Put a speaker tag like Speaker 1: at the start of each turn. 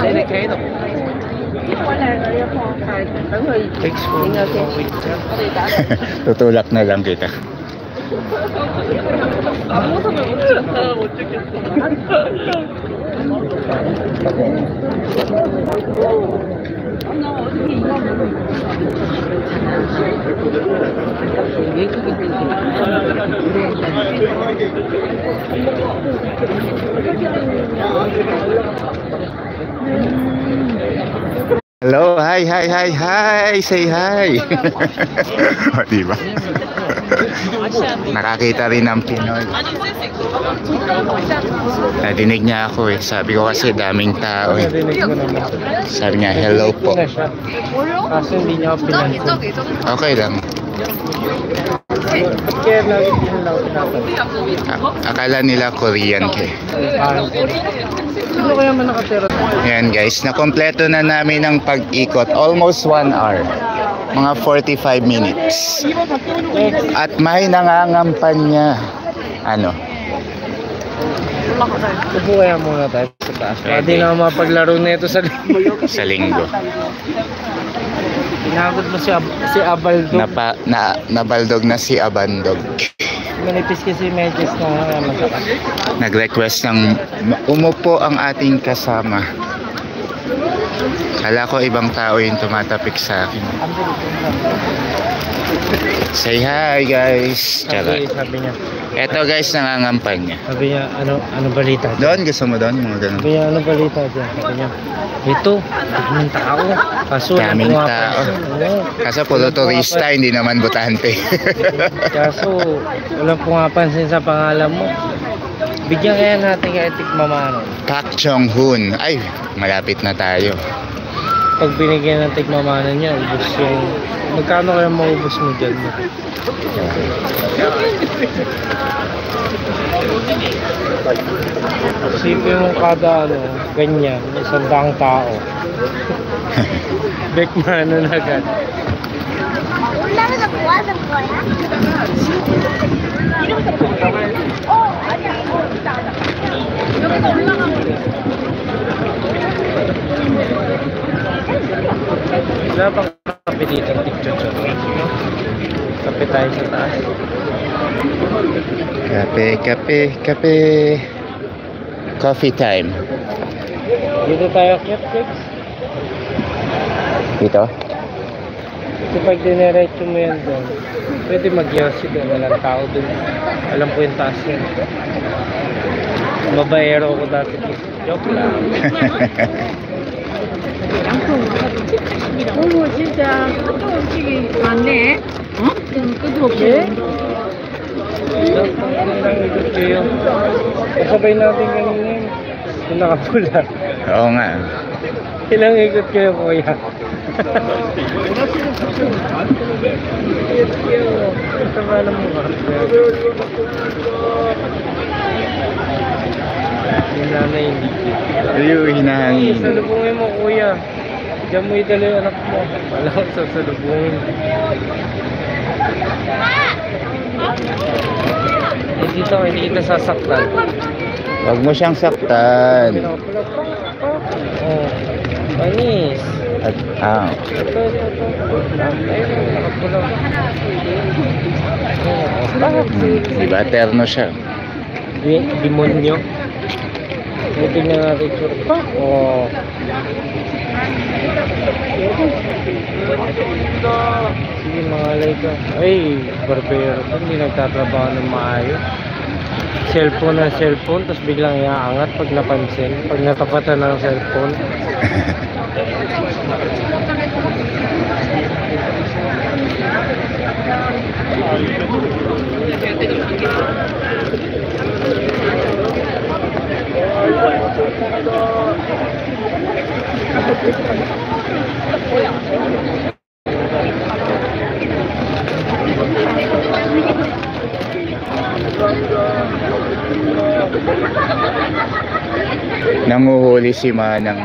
Speaker 1: 你哋企喺度。Thanks for
Speaker 2: Tutulak na lang kita. Hello, hi, say hi. O, diba? Nakakita rin ng Pinoy. Nadinig niya ako eh. Sabi ko kasi daming tao eh. Sabi niya, hello po.
Speaker 1: Kaso hindi niya ako pinansin.
Speaker 2: Okay lang.
Speaker 1: Kaya lagi nila ako pinansin.
Speaker 2: Akala nila Korean ka eh.
Speaker 1: Sino kaya man nakatira?
Speaker 2: Ayan guys, nakompleto na namin ang pag-ikot. Almost 1 hour. Mga 45 minutes. At may nangangampanya. Ano?
Speaker 1: Upo kaya muna tayo sa taas. Pwede na mapaglaro na ito sa linggo.
Speaker 2: Sa linggo.
Speaker 1: Pinagod mo si Abaldog.
Speaker 2: Nabaldog na si Abandog.
Speaker 1: Manipis kasi medyas na masakit.
Speaker 2: Nag-request ng umupo ang ating kasama. Kala ko ibang tao yung tumatapik sa akin. Say hi guys.
Speaker 1: Sabi niya.
Speaker 2: Eto guys, nangangampanya.
Speaker 1: Sabi niya, ano balita?
Speaker 2: Doon, gusto mo doon? Mga ganun.
Speaker 1: Sabi niya, ano balita dyan? Sabi niya, ito, daming tao. Kaso,
Speaker 2: daming tao. Kaso puro turista, hindi naman botante.
Speaker 1: Kaso, walang pumapansin sa pangalan mo. Bigyan kaya natin kay Tikmamano.
Speaker 2: Pak Chong Hoon. Ay, malapit na tayo.
Speaker 1: Pag binigyan ng Tikmamano niya, ubos yung... Magkano kaya maubos mo dyan? Isipin mo kada ganyan, 100 tao. Bekmano na agad. Wala pang kape dito ang tikcho-cho. Kape tayo sa taas.
Speaker 2: Kape. Coffee time.
Speaker 1: Dito tayo kit, Flex.
Speaker 2: Dito?
Speaker 1: Kasi pag dinerecho mo yan doon, pwede mag-yasi doon. Walang tao doon. Alam ko yung taas yun. Babaero ko dati. Joke lang.
Speaker 3: 어머 진짜 학교 음식이 많네. 어? 끝도 없이.
Speaker 1: Kasabay natin kanina yung nakapula.
Speaker 2: Oo nga.
Speaker 1: Ilang ikot kayo kuya? Ito ba alam mo ba? Yung nanay hindi.
Speaker 2: Yung hinahangin.
Speaker 1: Salubungin mo kuya. Diyan mo idala yung anak mo. Wala ko sa salubungin. Dito hindi kita sasaktan.
Speaker 2: Huwag mo siyang saktan.
Speaker 1: Oh, panis.
Speaker 2: At,
Speaker 1: Ito. Ayun, nakapula.
Speaker 2: diba, terno siya.
Speaker 1: Demonyo. Tingnan natin ito. Oh. Sige, mangalay ka. Ay, barbero. Hindi nagtatrabaho ng maayos. Cellphone na cellphone, tapos biglang iaangat pag napansin. Pag natapatan ng cellphone.
Speaker 2: Nanguhuli si Manang.